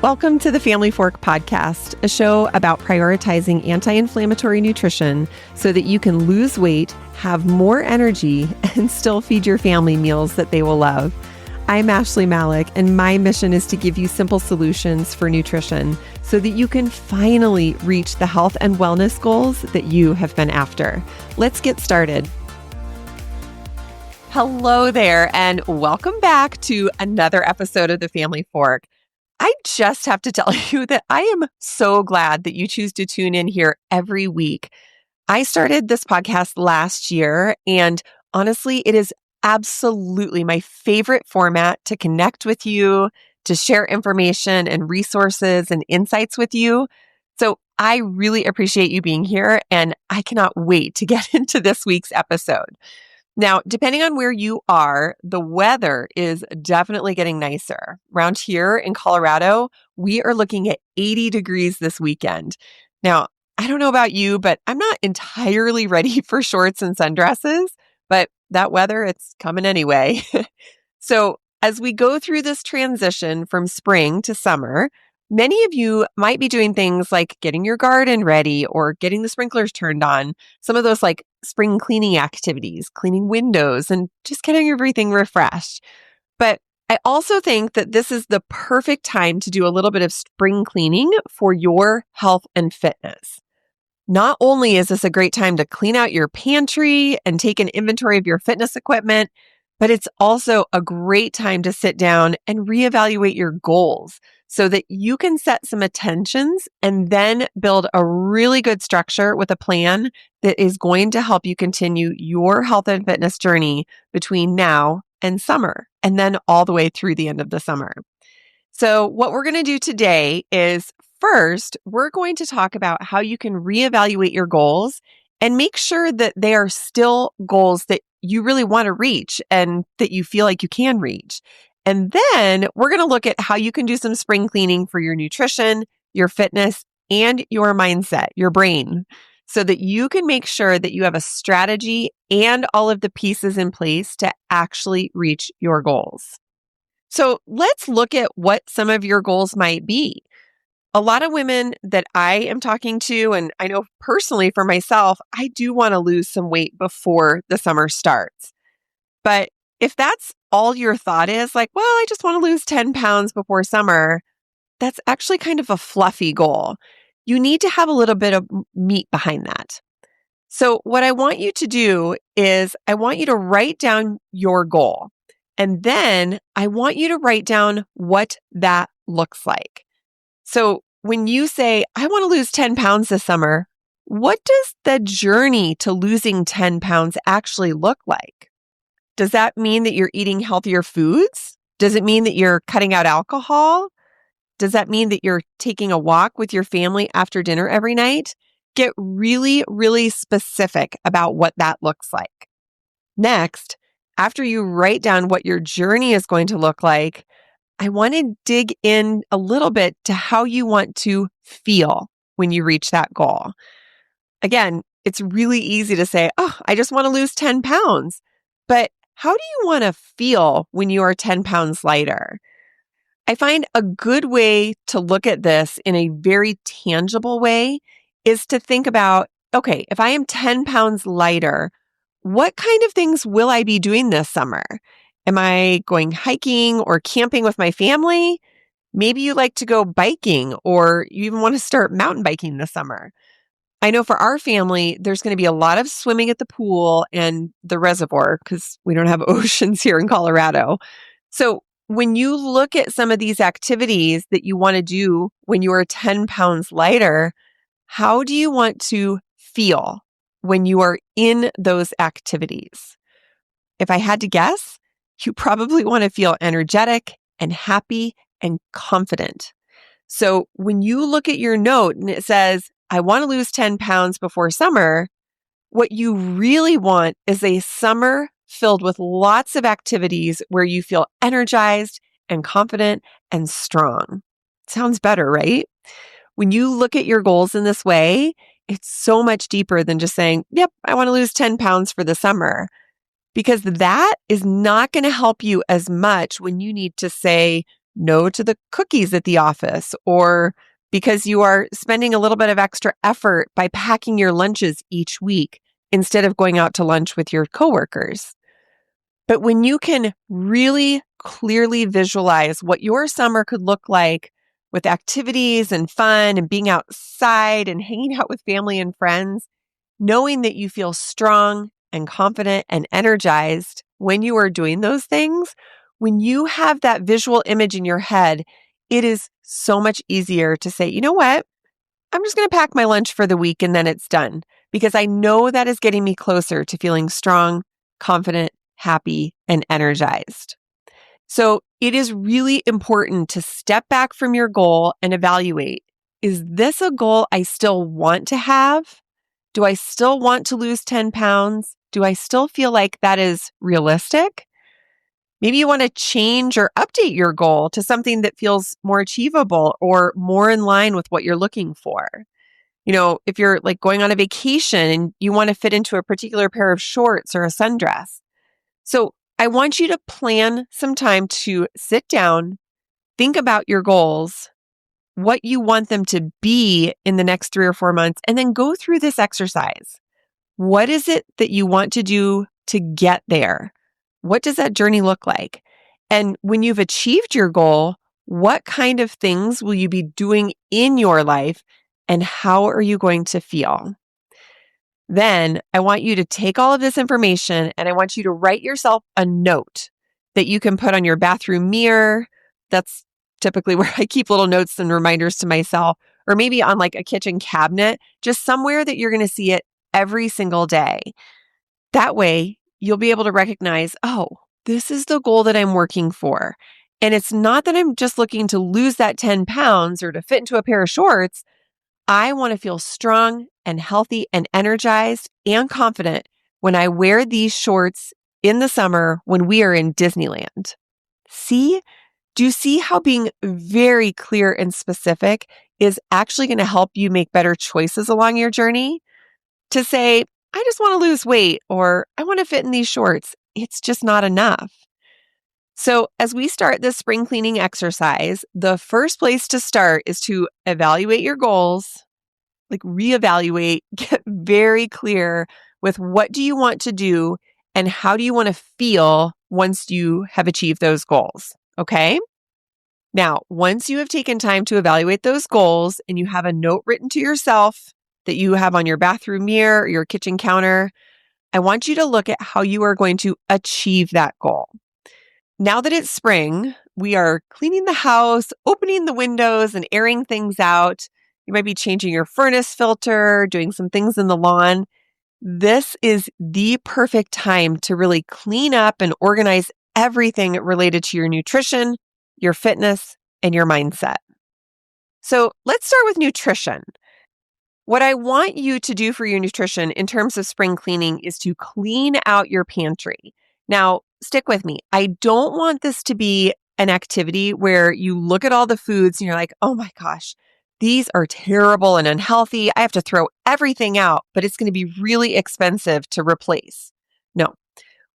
Welcome to the Family Fork Podcast, a show about prioritizing anti-inflammatory nutrition so that you can lose weight, have more energy, and still feed your family meals that they will love. I'm Ashley Malik, and my mission is to give you simple solutions for nutrition so that you can finally reach the health and wellness goals that you have been after. Let's get started. Hello there, and welcome back to another episode of the Family Fork. I just have to tell you that I am so glad that you choose to tune in here every week. I started this podcast last year, and honestly, it is absolutely my favorite format to connect with you, to share information and resources and insights with you. So I really appreciate you being here, and I cannot wait to get into this week's episode. Now, depending on where you are, the weather is definitely getting nicer. Around here in Colorado, we are looking at 80 degrees this weekend. Now, I don't know about you, but I'm not entirely ready for shorts and sundresses, but that weather, it's coming anyway. So as we go through this transition from spring to summer, many of you might be doing things like getting your garden ready or getting the sprinklers turned on, some of those like spring cleaning activities, cleaning windows, and just getting everything refreshed. But I also think that this is the perfect time to do a little bit of spring cleaning for your health and fitness. Not only is this a great time to clean out your pantry and take an inventory of your fitness equipment, but it's also a great time to sit down and reevaluate your goals so that you can set some intentions and then build a really good structure with a plan that is going to help you continue your health and fitness journey between now and summer, and then all the way through the end of the summer. So what we're going to do today is first, we're going to talk about how you can reevaluate your goals and make sure that they are still goals that you really want to reach and that you feel like you can reach. And then we're going to look at how you can do some spring cleaning for your nutrition, your fitness, and your mindset, your brain, so that you can make sure that you have a strategy and all of the pieces in place to actually reach your goals. So let's look at what some of your goals might be. A lot of women that I am talking to, and I know personally for myself, I do want to lose some weight before the summer starts. But if that's all your thought is, like, well, I just want to lose 10 pounds before summer, that's actually kind of a fluffy goal. You need to have a little bit of meat behind that. So what I want you to do is I want you to write down your goal. And then I want you to write down what that looks like. So when you say, I want to lose 10 pounds this summer, what does the journey to losing 10 pounds actually look like? Does that mean that you're eating healthier foods? Does it mean that you're cutting out alcohol? Does that mean that you're taking a walk with your family after dinner every night? Get really, really specific about what that looks like. Next, after you write down what your journey is going to look like, I want to dig in a little bit to how you want to feel when you reach that goal. Again, it's really easy to say, oh, I just want to lose 10 pounds. But how do you want to feel when you are 10 pounds lighter? I find a good way to look at this in a very tangible way is to think about, okay, if I am 10 pounds lighter, what kind of things will I be doing this summer? Am I going hiking or camping with my family? Maybe you like to go biking or you even want to start mountain biking this summer. I know for our family, there's going to be a lot of swimming at the pool and the reservoir because we don't have oceans here in Colorado. So when you look at some of these activities that you want to do when you are 10 pounds lighter, how do you want to feel when you are in those activities? If I had to guess, you probably want to feel energetic and happy and confident. So when you look at your note and it says, I want to lose 10 pounds before summer, what you really want is a summer filled with lots of activities where you feel energized and confident and strong. Sounds better, right? When you look at your goals in this way, it's so much deeper than just saying, yep, I want to lose 10 pounds for the summer. Because that is not going to help you as much when you need to say, no to the cookies at the office, or because you are spending a little bit of extra effort by packing your lunches each week instead of going out to lunch with your coworkers. But when you can really clearly visualize what your summer could look like with activities and fun and being outside and hanging out with family and friends, knowing that you feel strong and confident and energized when you are doing those things, when you have that visual image in your head, it is so much easier to say, you know what? I'm just going to pack my lunch for the week and then it's done, because I know that is getting me closer to feeling strong, confident, happy, and energized. So it is really important to step back from your goal and evaluate, is this a goal I still want to have? Do I still want to lose 10 pounds? Do I still feel like that is realistic? Maybe you want to change or update your goal to something that feels more achievable or more in line with what you're looking for. If you're like going on a vacation and you want to fit into a particular pair of shorts or a sundress. So I want you to plan some time to sit down, think about your goals, what you want them to be in the next 3 or 4 months, and then go through this exercise. What is it that you want to do to get there? What does that journey look like? And when you've achieved your goal, what kind of things will you be doing in your life, and how are you going to feel? Then I want you to take all of this information and I want you to write yourself a note that you can put on your bathroom mirror. That's typically where I keep little notes and reminders to myself, or maybe on like a kitchen cabinet, just somewhere that you're going to see it every single day. That way you'll be able to recognize, oh, this is the goal that I'm working for. And it's not that I'm just looking to lose that 10 pounds or to fit into a pair of shorts. I want to feel strong and healthy and energized and confident when I wear these shorts in the summer when we are in Disneyland. See? Do you see how being very clear and specific is actually going to help you make better choices along your journey? To say, I just want to lose weight, or I want to fit in these shorts, it's just not enough. So as we start this spring cleaning exercise, the first place to start is to evaluate your goals, like reevaluate, get very clear with what do you want to do and how do you want to feel once you have achieved those goals, okay? Now, once you have taken time to evaluate those goals and you have a note written to yourself that you have on your bathroom mirror or your kitchen counter, I want you to look at how you are going to achieve that goal. Now that it's spring, we are cleaning the house, opening the windows and airing things out. You might be changing your furnace filter, doing some things in the lawn. This is the perfect time to really clean up and organize everything related to your nutrition, your fitness, and your mindset. So let's start with nutrition. What I want you to do for your nutrition in terms of spring cleaning is to clean out your pantry. Now, stick with me. I don't want this to be an activity where you look at all the foods and you're like, oh my gosh, these are terrible and unhealthy. I have to throw everything out, but it's going to be really expensive to replace. No.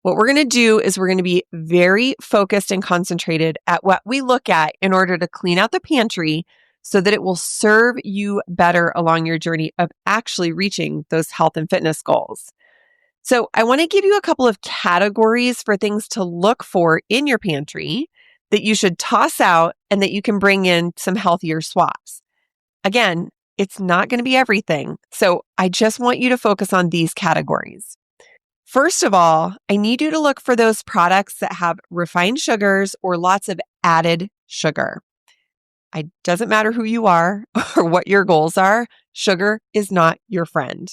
What we're going to do is we're going to be very focused and concentrated at what we look at in order to clean out the pantry so that it will serve you better along your journey of actually reaching those health and fitness goals. So I want to give you a couple of categories for things to look for in your pantry that you should toss out and that you can bring in some healthier swaps. Again, it's not going to be everything. So I just want you to focus on these categories. First of all, I need you to look for those products that have refined sugars or lots of added sugar. It doesn't matter who you are or what your goals are, sugar is not your friend.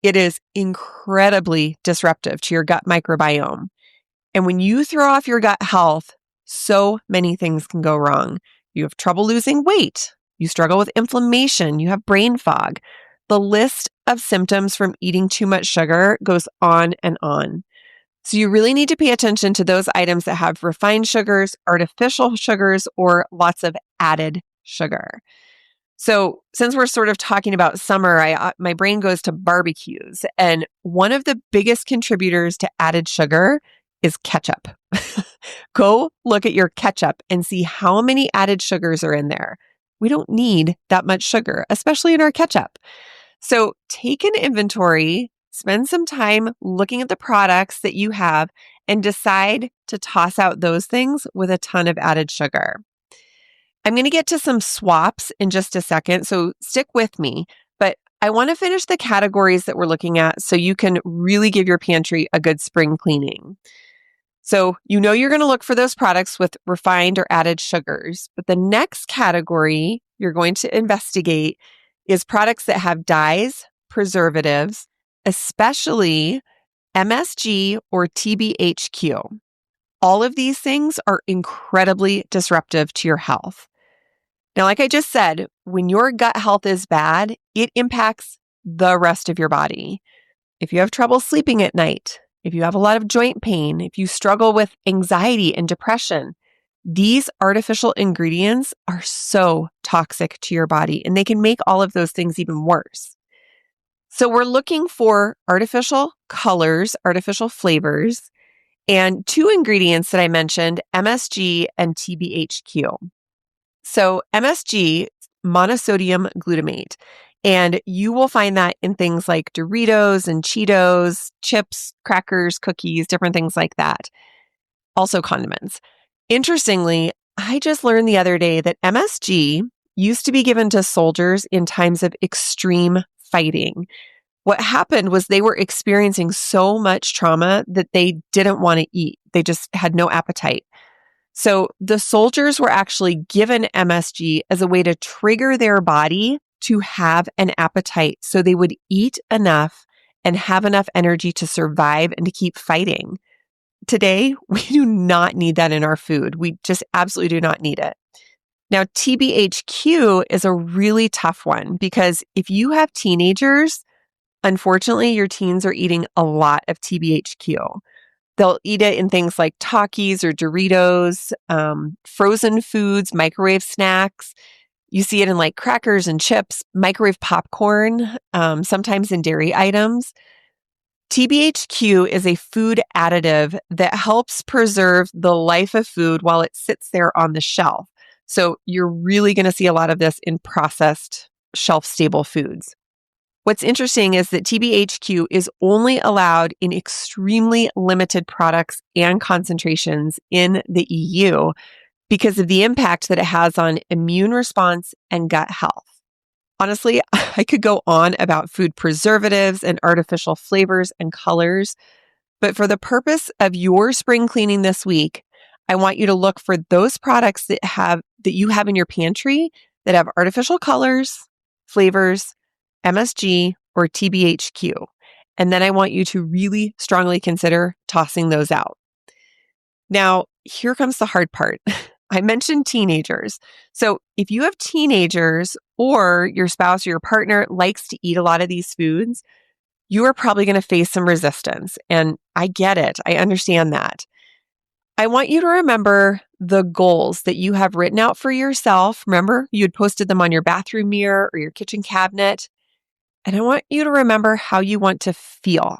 It is incredibly disruptive to your gut microbiome. And when you throw off your gut health, so many things can go wrong. You have trouble losing weight. You struggle with inflammation. You have brain fog. The list of symptoms from eating too much sugar goes on and on. So you really need to pay attention to those items that have refined sugars, artificial sugars, or lots of added sugar. So since we're sort of talking about summer, my brain goes to barbecues. And one of the biggest contributors to added sugar is ketchup. Go look at your ketchup and see how many added sugars are in there. We don't need that much sugar, especially in our ketchup. So take an inventory, spend some time looking at the products that you have, and decide to toss out those things with a ton of added sugar. I'm going to get to some swaps in just a second, so stick with me. But I want to finish the categories that we're looking at so you can really give your pantry a good spring cleaning. So you know you're going to look for those products with refined or added sugars. But the next category you're going to investigate is products that have dyes, preservatives, especially MSG or TBHQ. All of these things are incredibly disruptive to your health. Now, like I just said, when your gut health is bad, it impacts the rest of your body. If you have trouble sleeping at night, if you have a lot of joint pain, if you struggle with anxiety and depression, these artificial ingredients are so toxic to your body, and they can make all of those things even worse. So we're looking for artificial colors, artificial flavors, and two ingredients that I mentioned, MSG and TBHQ. So MSG, monosodium glutamate, and you will find that in things like Doritos and Cheetos, chips, crackers, cookies, different things like that. Also condiments. Interestingly, I just learned the other day that MSG used to be given to soldiers in times of extreme fighting. What happened was they were experiencing so much trauma that they didn't want to eat. They just had no appetite. So the soldiers were actually given MSG as a way to trigger their body to have an appetite so they would eat enough and have enough energy to survive and to keep fighting. Today, we do not need that in our food. We just absolutely do not need it. Now, TBHQ is a really tough one because if you have teenagers, unfortunately, your teens are eating a lot of TBHQ. They'll eat it in things like Takis or Doritos, frozen foods, microwave snacks. You see it in like crackers and chips, microwave popcorn, sometimes in dairy items. TBHQ is a food additive that helps preserve the life of food while it sits there on the shelf. So you're really going to see a lot of this in processed shelf-stable foods. What's interesting is that TBHQ is only allowed in extremely limited products and concentrations in the EU because of the impact that it has on immune response and gut health. Honestly, I could go on about food preservatives and artificial flavors and colors, but for the purpose of your spring cleaning this week, I want you to look for those products that you have in your pantry that have artificial colors, flavors, MSG, or TBHQ. And then I want you to really strongly consider tossing those out. Now, here comes the hard part. I mentioned teenagers. So if you have teenagers or your spouse or your partner likes to eat a lot of these foods, you are probably going to face some resistance. And I get it. I understand that. I want you to remember the goals that you have written out for yourself. Remember, you had posted them on your bathroom mirror or your kitchen cabinet. And I want you to remember how you want to feel.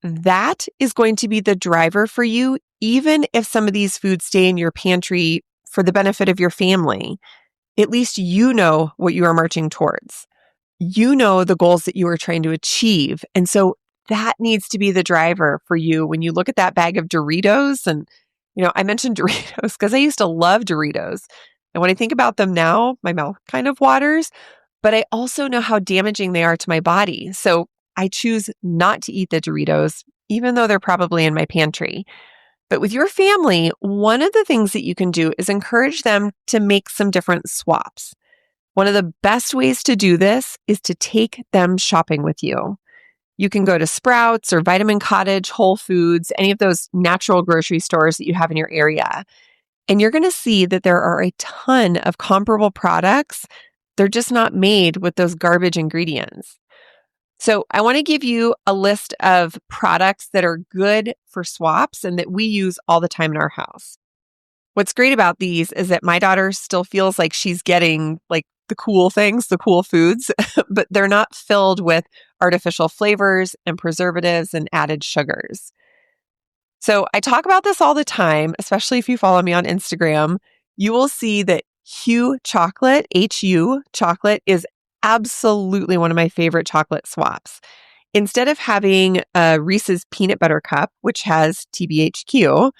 That is going to be the driver for you, even if some of these foods stay in your pantry for the benefit of your family. At least you know what you are marching towards. You know the goals that you are trying to achieve. And so that needs to be the driver for you when you look at that bag of Doritos. And, I mentioned Doritos because I used to love Doritos. And when I think about them now, my mouth kind of waters, but I also know how damaging they are to my body. So I choose not to eat the Doritos, even though they're probably in my pantry. But with your family, one of the things that you can do is encourage them to make some different swaps. One of the best ways to do this is to take them shopping with you. You can go to Sprouts or Vitamin Cottage, Whole Foods, any of those natural grocery stores that you have in your area. And you're going to see that there are a ton of comparable products. They're just not made with those garbage ingredients. So I want to give you a list of products that are good for swaps and that we use all the time in our house. What's great about these is that my daughter still feels like she's getting like the cool things, the cool foods, but they're not filled with artificial flavors and preservatives and added sugars. So I talk about this all the time, especially if you follow me on Instagram. You will see that Hu chocolate, HU chocolate, is absolutely one of my favorite chocolate swaps. Instead of having a Reese's peanut butter cup, which has TBHQ,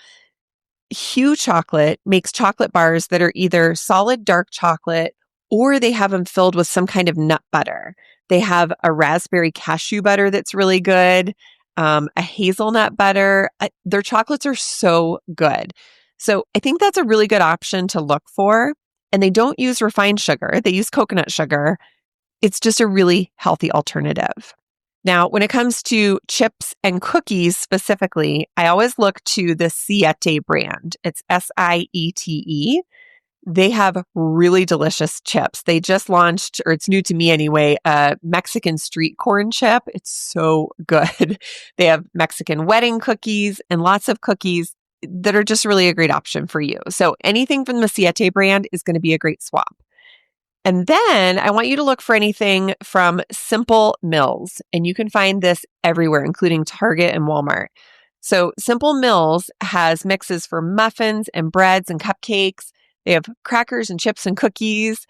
Hu chocolate makes chocolate bars that are either solid dark chocolate or they have them filled with some kind of nut butter. They have a raspberry cashew butter that's really good, a hazelnut butter. Their chocolates are so good. So I think that's a really good option to look for. And they don't use refined sugar, they use coconut sugar. It's just a really healthy alternative. Now, when it comes to chips and cookies specifically, I always look to the Siete brand. It's Siete. They have really delicious chips. They just launched, or it's new to me anyway, a Mexican street corn chip. It's so good. They have Mexican wedding cookies and lots of cookies that are just really a great option for you. So anything from the Siete brand is going to be a great swap. And then I want you to look for anything from Simple Mills, and you can find this everywhere, including Target and Walmart. So Simple Mills has mixes for muffins and breads and cupcakes. They have crackers and chips and cookies.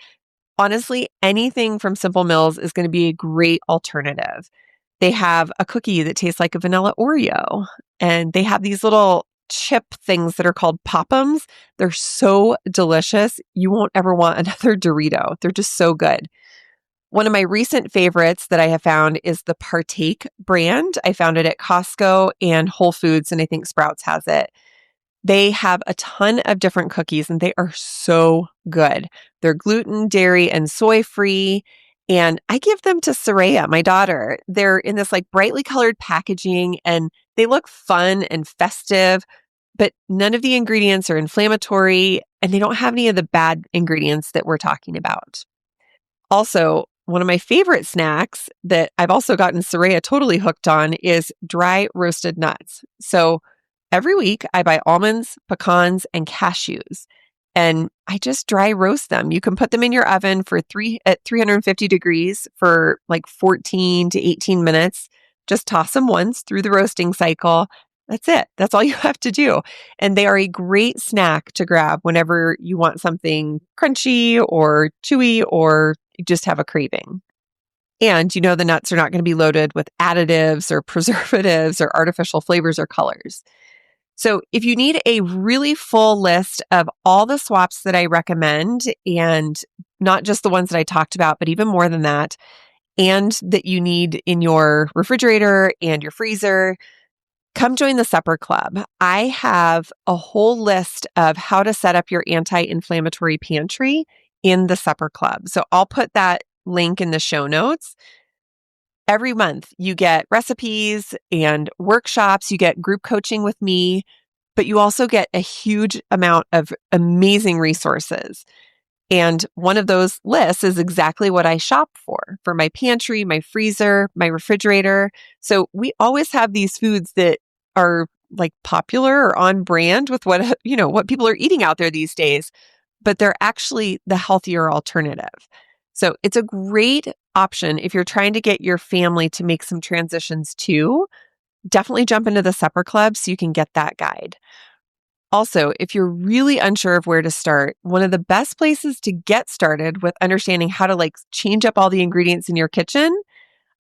Honestly, anything from Simple Mills is going to be a great alternative. They have a cookie that tastes like a vanilla Oreo, and they have these little chip things that are called Pop'ems. They're so delicious. You won't ever want another Dorito. They're just so good. One of my recent favorites that I have found is the Partake brand. I found it at Costco and Whole Foods, and I think Sprouts has it. They have a ton of different cookies and they are so good. They're gluten, dairy, and soy free. And I give them to Soraya, my daughter. They're in this like brightly colored packaging and they look fun and festive, but none of the ingredients are inflammatory and they don't have any of the bad ingredients that we're talking about. Also, one of my favorite snacks that I've also gotten Soraya totally hooked on is dry roasted nuts. So every week I buy almonds, pecans, and cashews, and I just dry roast them. You can put them in your oven for at 350 degrees for like 14 to 18 minutes. Just toss them once through the roasting cycle. That's it. That's all you have to do. And they are a great snack to grab whenever you want something crunchy or chewy or you just have a craving. And you know the nuts are not going to be loaded with additives or preservatives or artificial flavors or colors. So if you need a really full list of all the swaps that I recommend, and not just the ones that I talked about, but even more than that, and that you need in your refrigerator and your freezer, come join the Supper Club. I have a whole list of how to set up your anti-inflammatory pantry in the Supper Club. So I'll put that link in the show notes. Every month you get recipes and workshops, you get group coaching with me, but you also get a huge amount of amazing resources. And one of those lists is exactly what I shop for my pantry, my freezer, my refrigerator. So we always have these foods that are like popular or on brand with what people are eating out there these days, but they're actually the healthier alternative. So it's a great option if you're trying to get your family to make some transitions too. Definitely jump into the Supper Club so you can get that guide. Also, if you're really unsure of where to start, one of the best places to get started with understanding how to change up all the ingredients in your kitchen,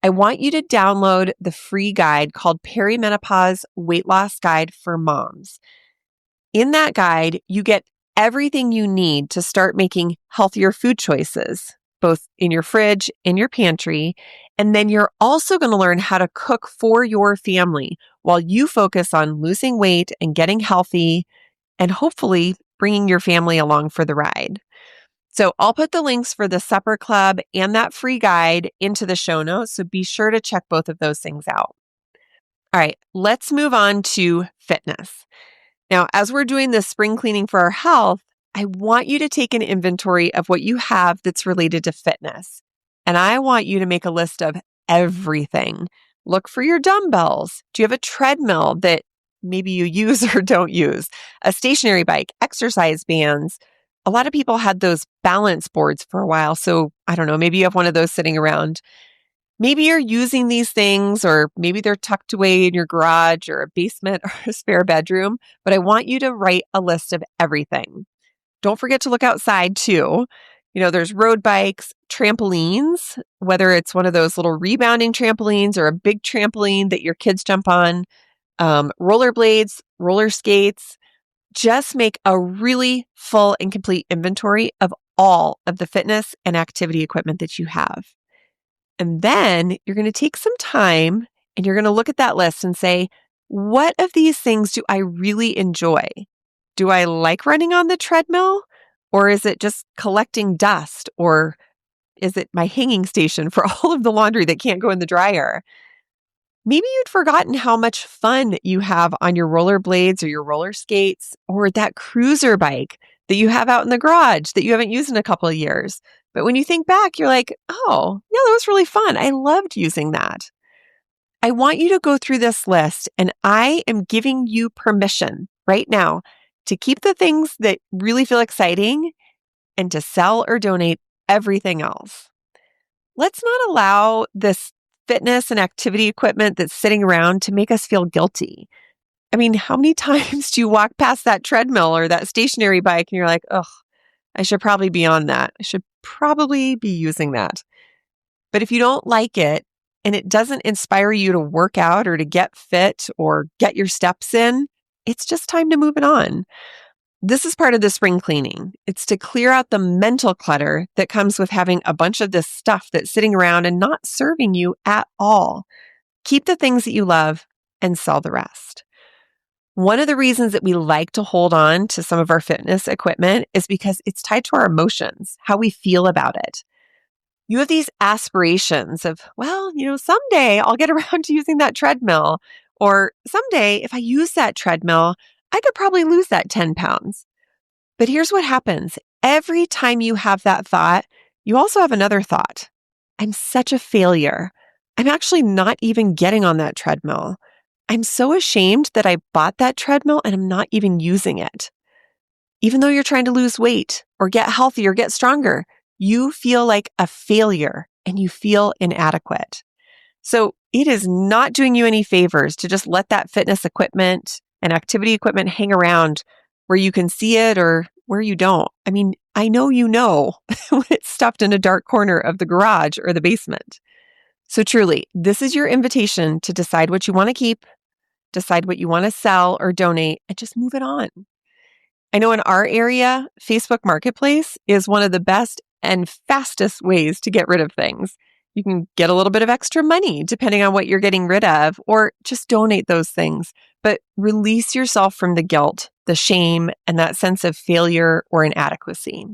I want you to download the free guide called Perimenopause Weight Loss Guide for Moms. In that guide, you get everything you need to start making healthier food choices, both in your fridge and your pantry. And then you're also going to learn how to cook for your family while you focus on losing weight and getting healthy and hopefully bringing your family along for the ride. So I'll put the links for the Supper Club and that free guide into the show notes. So be sure to check both of those things out. All right, let's move on to fitness. Now, as we're doing this spring cleaning for our health, I want you to take an inventory of what you have that's related to fitness. And I want you to make a list of everything. Look for your dumbbells. Do you have a treadmill that maybe you use or don't use? A stationary bike, exercise bands. A lot of people had those balance boards for a while. So I don't know, maybe you have one of those sitting around. Maybe you're using these things, or maybe they're tucked away in your garage or a basement or a spare bedroom, but I want you to write a list of everything. Don't forget to look outside too. There's road bikes, trampolines, whether it's one of those little rebounding trampolines or a big trampoline that your kids jump on, rollerblades, roller skates. Just make a really full and complete inventory of all of the fitness and activity equipment that you have. And then you're going to take some time and you're going to look at that list and say, what of these things do I really enjoy? Do I like running on the treadmill? Or is it just collecting dust? Or is it my hanging station for all of the laundry that can't go in the dryer? Maybe you'd forgotten how much fun you have on your rollerblades or your roller skates or that cruiser bike that you have out in the garage that you haven't used in a couple of years. But when you think back, you're like, oh, yeah, that was really fun. I loved using that. I want you to go through this list, and I am giving you permission right now to keep the things that really feel exciting and to sell or donate everything else. Let's not allow this fitness and activity equipment that's sitting around to make us feel guilty. I mean, how many times do you walk past that treadmill or that stationary bike and you're like, oh, I should probably be on that. I should probably be using that. But if you don't like it and it doesn't inspire you to work out or to get fit or get your steps in, it's just time to move it on. This is part of the spring cleaning. It's to clear out the mental clutter that comes with having a bunch of this stuff that's sitting around and not serving you at all. Keep the things that you love and sell the rest. One of the reasons that we like to hold on to some of our fitness equipment is because it's tied to our emotions, how we feel about it. You have these aspirations of, well, someday I'll get around to using that treadmill. Or someday if I use that treadmill, I could probably lose that 10 pounds. But here's what happens. Every time you have that thought, you also have another thought. I'm such a failure. I'm actually not even getting on that treadmill. I'm so ashamed that I bought that treadmill and I'm not even using it. Even though you're trying to lose weight or get healthy or get stronger, you feel like a failure and you feel inadequate. So it is not doing you any favors to just let that fitness equipment and activity equipment hang around where you can see it or where you don't. I mean, I know when it's stuffed in a dark corner of the garage or the basement. So truly, this is your invitation to decide what you want to keep, decide what you want to sell or donate, and just move it on. I know in our area, Facebook Marketplace is one of the best and fastest ways to get rid of things. You can get a little bit of extra money depending on what you're getting rid of, or just donate those things. But release yourself from the guilt, the shame, and that sense of failure or inadequacy.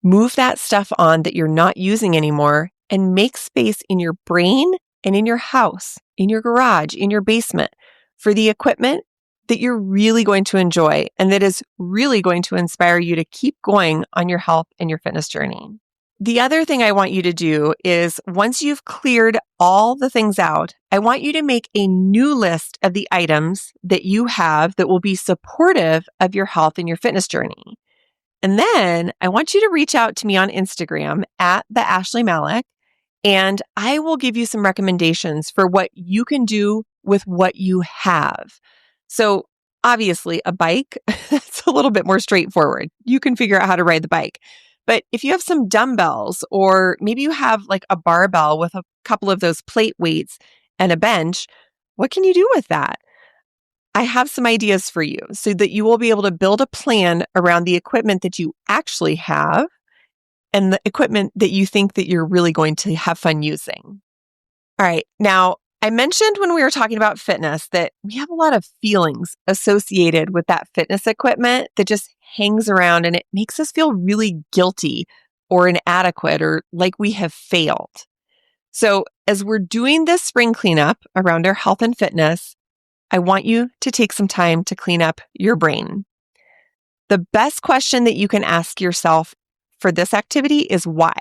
Move that stuff on that you're not using anymore and make space in your brain and in your house, in your garage, in your basement for the equipment that you're really going to enjoy and that is really going to inspire you to keep going on your health and your fitness journey. The other thing I want you to do is once you've cleared all the things out, I want you to make a new list of the items that you have that will be supportive of your health and your fitness journey. And then I want you to reach out to me on Instagram at the Ashley Malik, and I will give you some recommendations for what you can do with what you have. So obviously a bike, that's a little bit more straightforward. You can figure out how to ride the bike. But if you have some dumbbells, or maybe you have like a barbell with a couple of those plate weights and a bench, what can you do with that? I have some ideas for you so that you will be able to build a plan around the equipment that you actually have and the equipment that you think that you're really going to have fun using. All right. Now, I mentioned when we were talking about fitness that we have a lot of feelings associated with that fitness equipment that just hangs around and it makes us feel really guilty or inadequate or like we have failed. So as we're doing this spring cleanup around our health and fitness, I want you to take some time to clean up your brain. The best question that you can ask yourself for this activity is why?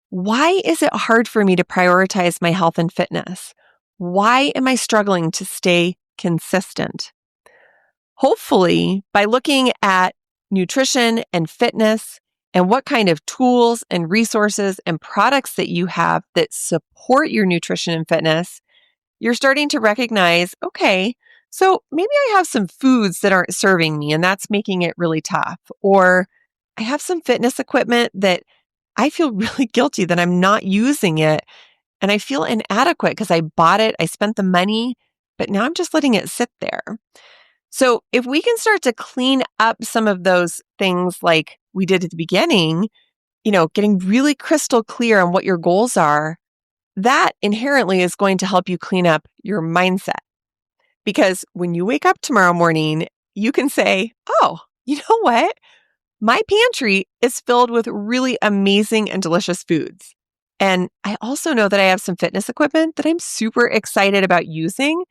Why is it hard for me to prioritize my health and fitness? Why am I struggling to stay consistent? Hopefully, by looking at nutrition and fitness and what kind of tools and resources and products that you have that support your nutrition and fitness, you're starting to recognize, okay, so maybe I have some foods that aren't serving me and that's making it really tough. Or I have some fitness equipment that I feel really guilty that I'm not using it. And I feel inadequate because I bought it, I spent the money, but now I'm just letting it sit there. So if we can start to clean up some of those things like we did at the beginning, getting really crystal clear on what your goals are, that inherently is going to help you clean up your mindset. Because when you wake up tomorrow morning, you can say, oh, you know what? My pantry is filled with really amazing and delicious foods. And I also know that I have some fitness equipment that I'm super excited about using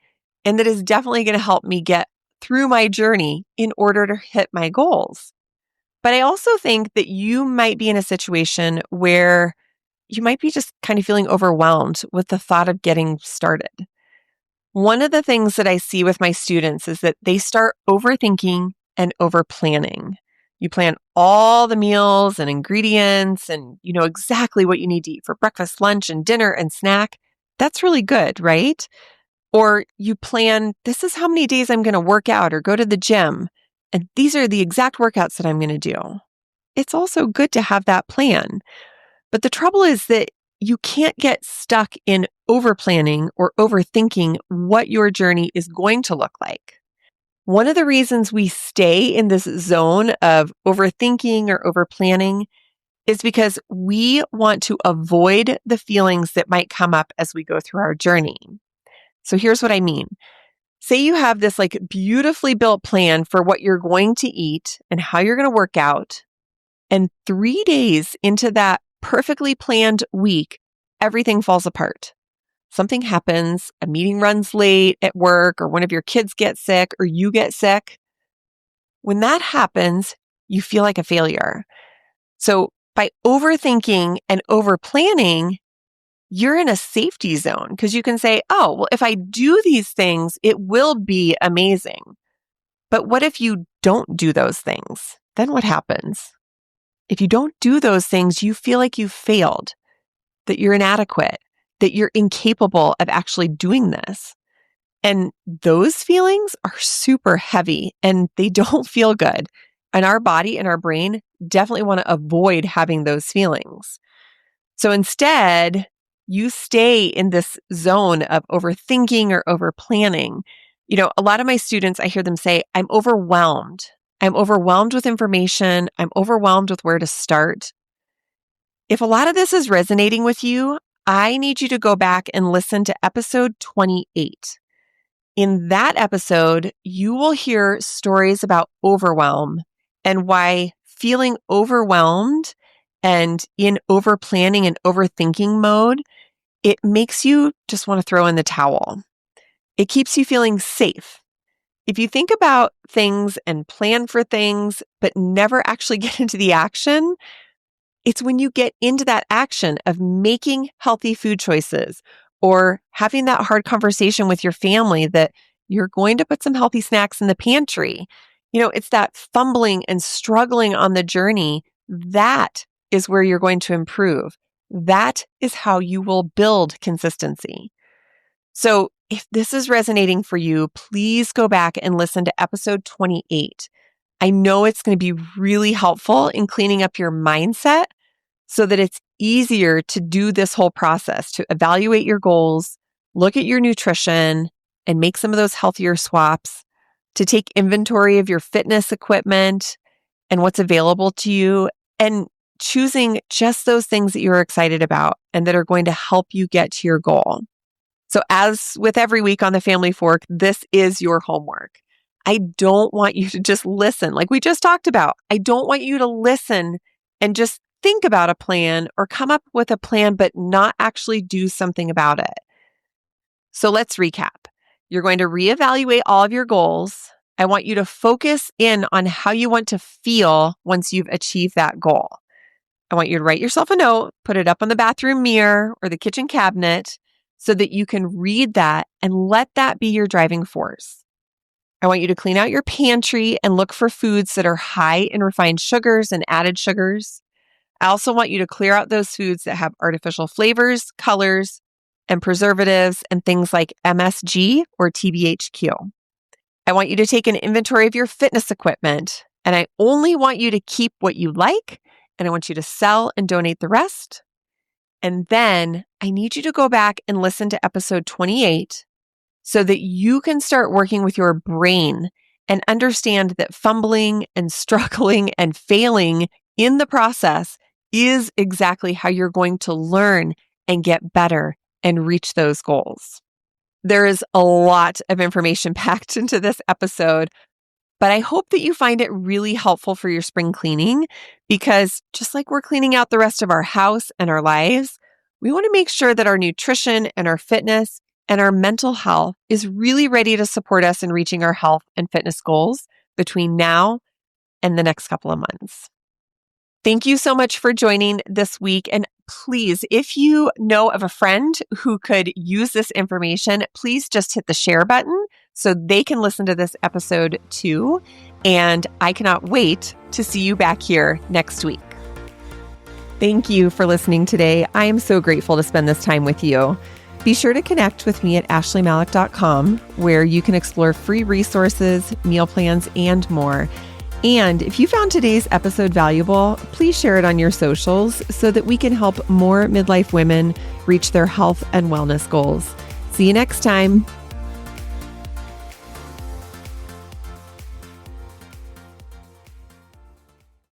and that is definitely going to help me get through my journey in order to hit my goals. But I also think that you might be in a situation where you might be just kind of feeling overwhelmed with the thought of getting started. One of the things that I see with my students is that they start overthinking and over planning. You plan all the meals and ingredients and you know exactly what you need to eat for breakfast, lunch, and dinner and snack. That's really good, right? Or you plan, this is how many days I'm going to work out or go to the gym. And these are the exact workouts that I'm going to do. It's also good to have that plan. But the trouble is that you can't get stuck in over planning or overthinking what your journey is going to look like. One of the reasons we stay in this zone of overthinking or over planning is because we want to avoid the feelings that might come up as we go through our journey. So here's what I mean. Say you have this like beautifully built plan for what you're going to eat and how you're going to work out. And 3 days into that perfectly planned week, everything falls apart. Something happens, a meeting runs late at work, or one of your kids gets sick, or you get sick. When that happens, you feel like a failure. So by overthinking and over planning, you're in a safety zone because you can say, oh, well, if I do these things, it will be amazing. But what if you don't do those things? Then what happens? If you don't do those things, you feel like you've failed, that you're inadequate, that you're incapable of actually doing this. And those feelings are super heavy and they don't feel good. And our body and our brain definitely want to avoid having those feelings. So instead, you stay in this zone of overthinking or over planning. A lot of my students, I hear them say, I'm overwhelmed. I'm overwhelmed with information. I'm overwhelmed with where to start. If a lot of this is resonating with you, I need you to go back and listen to episode 28. In that episode, you will hear stories about overwhelm and why feeling overwhelmed and in over planning and overthinking mode, it makes you just want to throw in the towel. It keeps you feeling safe. If you think about things and plan for things, but never actually get into the action, it's when you get into that action of making healthy food choices or having that hard conversation with your family that you're going to put some healthy snacks in the pantry. It's that fumbling and struggling on the journey. That is where you're going to improve. That is how you will build consistency. So if this is resonating for you, please go back and listen to episode 28. I know it's going to be really helpful in cleaning up your mindset so that it's easier to do this whole process, to evaluate your goals, look at your nutrition, and make some of those healthier swaps, to take inventory of your fitness equipment and what's available to you, and choosing just those things that you're excited about and that are going to help you get to your goal. So as with every week on the Family Fork, this is your homework. I don't want you to just listen like we just talked about. I don't want you to listen and just think about a plan or come up with a plan, but not actually do something about it. So let's recap. You're going to reevaluate all of your goals. I want you to focus in on how you want to feel once you've achieved that goal. I want you to write yourself a note, put it up on the bathroom mirror or the kitchen cabinet so that you can read that and let that be your driving force. I want you to clean out your pantry and look for foods that are high in refined sugars and added sugars. I also want you to clear out those foods that have artificial flavors, colors, and preservatives, and things like MSG or TBHQ. I want you to take an inventory of your fitness equipment, and I only want you to keep what you like, and I want you to sell and donate the rest. And then I need you to go back and listen to episode 28 so that you can start working with your brain and understand that fumbling and struggling and failing in the process is exactly how you're going to learn and get better and reach those goals. There is a lot of information packed into this episode, but I hope that you find it really helpful for your spring cleaning, because just like we're cleaning out the rest of our house and our lives, we want to make sure that our nutrition and our fitness and our mental health is really ready to support us in reaching our health and fitness goals between now and the next couple of months. Thank you so much for joining this week. And please, if you know of a friend who could use this information, please just hit the share button so they can listen to this episode too. And I cannot wait to see you back here next week. Thank you for listening today. I am so grateful to spend this time with you. Be sure to connect with me at ashleymalik.com, where you can explore free resources, meal plans, and more. And if you found today's episode valuable, please share it on your socials so that we can help more midlife women reach their health and wellness goals. See you next time.